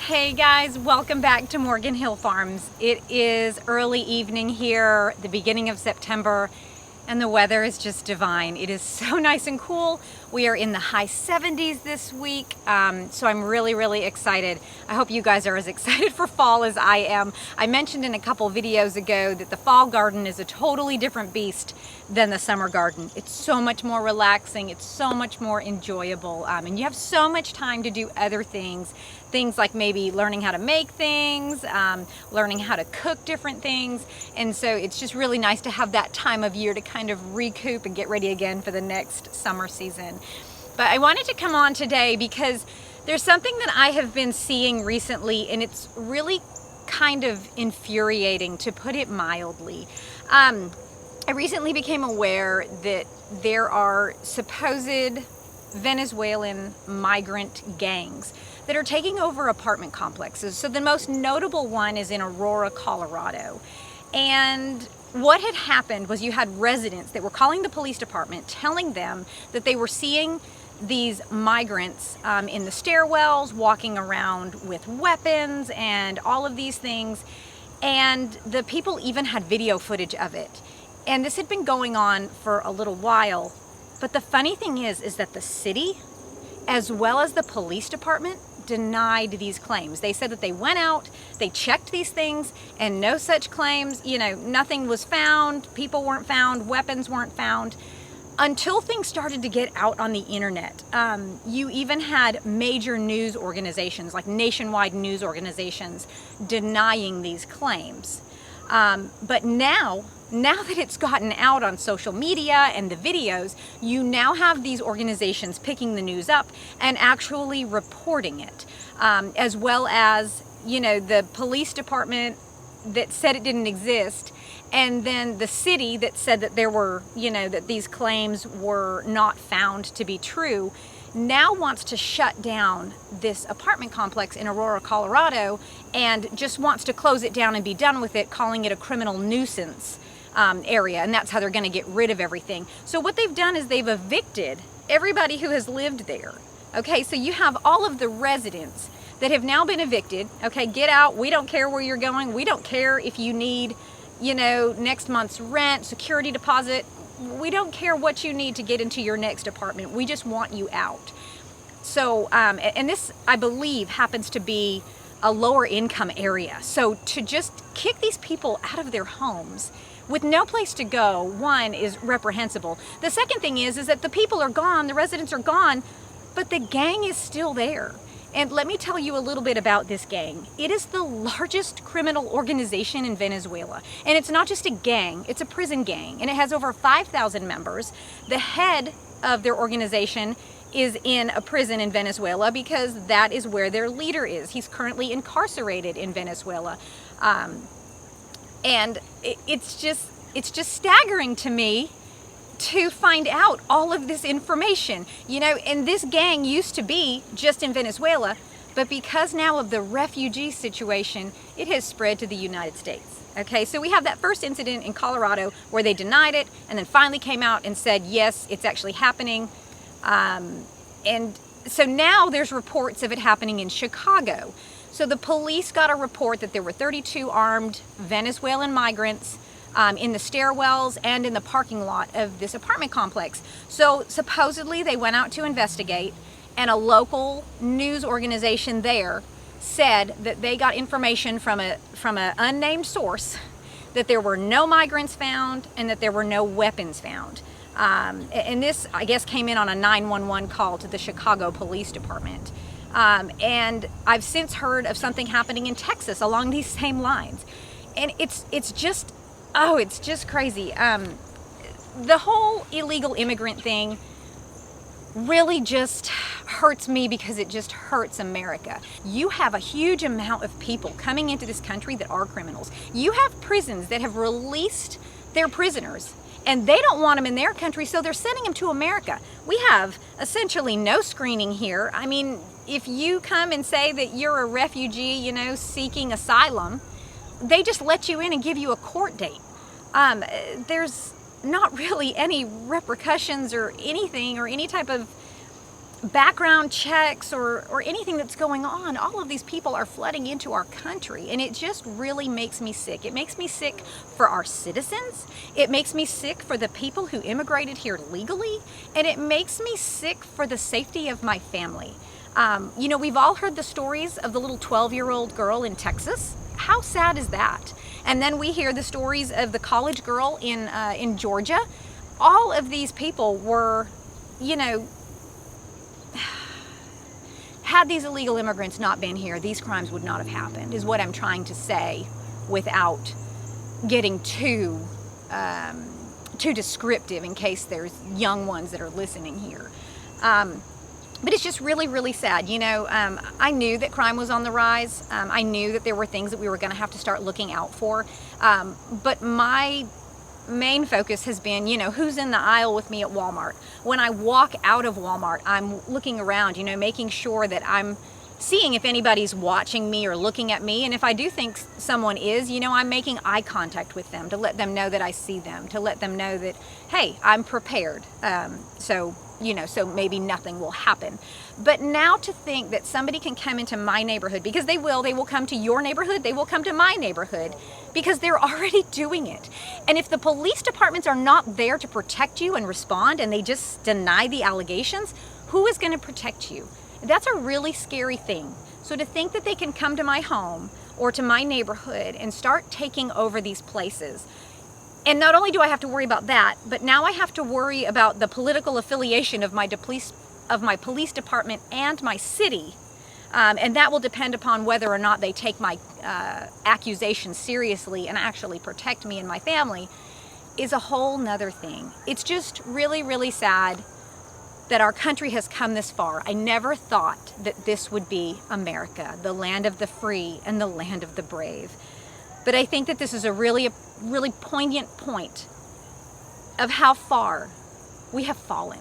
Hey guys, welcome back to Morgan Hill Farms. It is early evening here, the beginning of September, and the weather is just divine. It is so nice and cool. We are in the high 70s this week, so I'm really excited. I hope you guys are as excited for fall as I am. I mentioned in a couple videos ago that the fall garden is a totally different beast than the summer garden. It's so much more relaxing, it's so much more enjoyable, and you have so much time to do other things like maybe learning how to make things, learning how to cook different things, and so it's just really nice to have that time of year to kind of recoup and get ready again for the next summer season. But I wanted to come on today because there's something that I have been seeing recently, and it's really kind of infuriating, to put it mildly. I recently became aware that there are supposed Venezuelan migrant gangs that are taking over apartment complexes. So the most notable one is in Aurora, Colorado. And what had happened was you had residents that were calling the police department, telling them that they were seeing these migrants in the stairwells, walking around with weapons and all of these things. And the people even had video footage of it. And this had been going on for a little while. But the funny thing is that the city, as well as the police department, denied these claims. They said that they went out, they checked these things, and no such claims, nothing was found, people weren't found, weapons weren't found, until things started to get out on the internet. You even had major news organizations, like nationwide news organizations, denying these claims. But now that it's gotten out on social media and the videos, you now have these organizations picking the news up and actually reporting it, as well as, the police department that said it didn't exist, and then the city that said that there were, that these claims were not found to be true, now wants to shut down this apartment complex in Aurora, Colorado, and just wants to close it down and be done with it, calling it a criminal nuisance area, and that's how they're going to get rid of everything. So what they've done is they've evicted everybody who has lived there. Okay, so you have all of the residents that have now been evicted. Okay, get out. We don't care where you're going. We don't care if you need, next month's rent, security deposit. We don't care what you need to get into your next apartment. We just want you out. So, and this, I believe, happens to be a lower income area. So to just kick these people out of their homes with no place to go, one, is reprehensible. The second thing is that the people are gone, the residents are gone, but the gang is still there. And let me tell you a little bit about this gang. It is the largest criminal organization in Venezuela. And it's not just a gang, it's a prison gang. And it has over 5,000 members. The head of their organization is in a prison in Venezuela because that is where their leader is. He's currently incarcerated in Venezuela. And it's just staggering to me to find out all of this information. And this gang used to be just in Venezuela, but because now of the refugee situation, it has spread to the United States. Okay, so we have that first incident in Colorado where they denied it and then finally came out and said, yes, it's actually happening. And so now there's reports of it happening in Chicago. So the police got a report that there were 32 armed Venezuelan migrants in the stairwells and in the parking lot of this apartment complex. So supposedly they went out to investigate, and a local news organization there said that they got information from an unnamed source that there were no migrants found and that there were no weapons found. And this, I guess, came in on a 911 call to the Chicago Police Department. And I've since heard of something happening in Texas along these same lines. And it's just crazy. The whole illegal immigrant thing really just hurts me because it just hurts America. You have a huge amount of people coming into this country that are criminals. You have prisons that have released their prisoners, and they don't want them in their country, so they're sending them to America. We have essentially no screening here. I mean, if you come and say that you're a refugee, seeking asylum, they just let you in and give you a court date. There's not really any repercussions or anything or any type of background checks or anything that's going on. All of these people are flooding into our country, and it just really makes me sick. It makes me sick for our citizens. It makes me sick for the people who immigrated here legally, and it makes me sick for the safety of my family. You know, we've all heard the stories of the little 12-year-old girl in Texas. How sad is that? And then we hear the stories of the college girl in Georgia. All of these people were, you know, had these illegal immigrants not been here, these crimes would not have happened, is what I'm trying to say without getting too descriptive in case there's young ones that are listening here. But it's just really, really sad. You know, I knew that crime was on the rise. I knew that there were things that we were going to have to start looking out for. But my main focus has been, you know, who's in the aisle with me at Walmart. When I walk out of Walmart, I'm looking around, you know, making sure that I'm seeing if anybody's watching me or looking at me. And if I do think someone is, you know, I'm making eye contact with them to let them know that I see them, to let them know that, hey, I'm prepared. So maybe nothing will happen. But now to think that somebody can come into my neighborhood, because they will come to your neighborhood, they will come to my neighborhood, because they're already doing it. And if the police departments are not there to protect you and respond, and they just deny the allegations, who is going to protect you? That's a really scary thing. So to think that they can come to my home or to my neighborhood and start taking over these places. And not only do I have to worry about that, but now I have to worry about the political affiliation of my police department and my city. And that will depend upon whether or not they take my accusations seriously and actually protect me and my family, is a whole nother thing. It's just really, really sad that our country has come this far. I never thought that this would be America, the land of the free and the land of the brave. But I think that this is a really poignant point of how far we have fallen,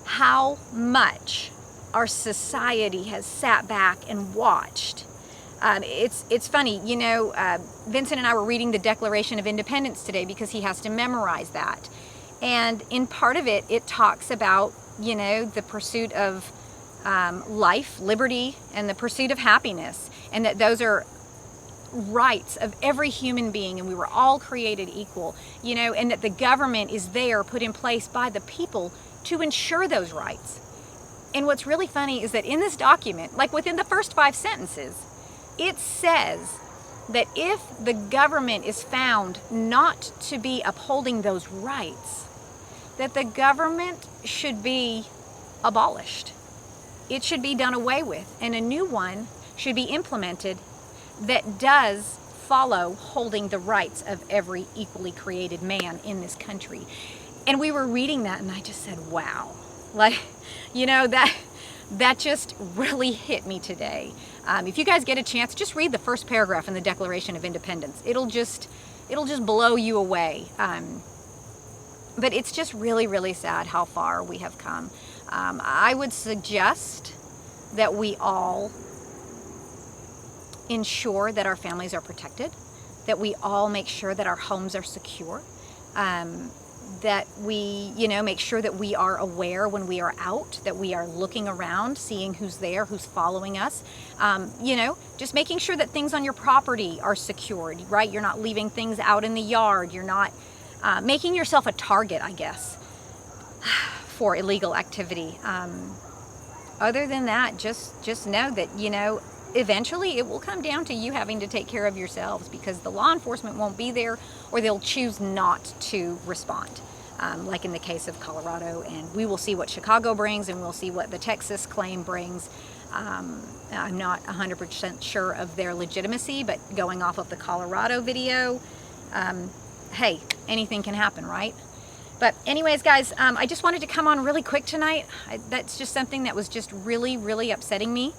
how much our society has sat back and watched. It's funny, you know, Vincent and I were reading the Declaration of Independence today because he has to memorize that. And in part of it, it talks about, you know, the pursuit of life, liberty, and the pursuit of happiness, and that those are rights of every human being, and we were all created equal, you know, and that the government is there, put in place by the people to ensure those rights. And what's really funny is that in this document, like within the first 5 sentences, it says that if the government is found not to be upholding those rights, that the government should be abolished. It should be done away with, and a new one should be implemented that does follow holding the rights of every equally created man in this country. And we were reading that, and I just said, wow. Like, you know, that just really hit me today. If you guys get a chance, just read the first paragraph in the Declaration of Independence. It'll just blow you away. But it's just really, really sad how far we have come. I would suggest that we all ensure that our families are protected, that we all make sure that our homes are secure, that we, you know, make sure that we are aware when we are out, that we are looking around, seeing who's there, who's following us, you know, just making sure that things on your property are secured, right? You're not leaving things out in the yard. You're not making yourself a target, I guess, for illegal activity. Other than that, just know that, you know, eventually it will come down to you having to take care of yourselves, because the law enforcement won't be there, or they'll choose not to respond, like in the case of Colorado. And we will see what Chicago brings, and we'll see what the Texas claim brings. I'm not 100% sure of their legitimacy, but going off of the Colorado video, hey, anything can happen, right? But anyways, guys, I just wanted to come on really quick tonight. That's just something that was just really, really upsetting me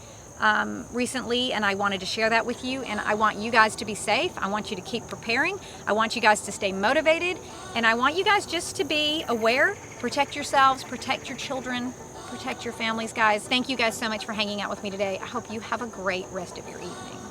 recently, and I wanted to share that with you. And I want you guys to be safe. I want you to keep preparing. I want you guys to stay motivated, and I want you guys just to be aware. Protect yourselves, protect your children, protect your families, guys. Thank you guys so much for hanging out with me today. I hope you have a great rest of your evening.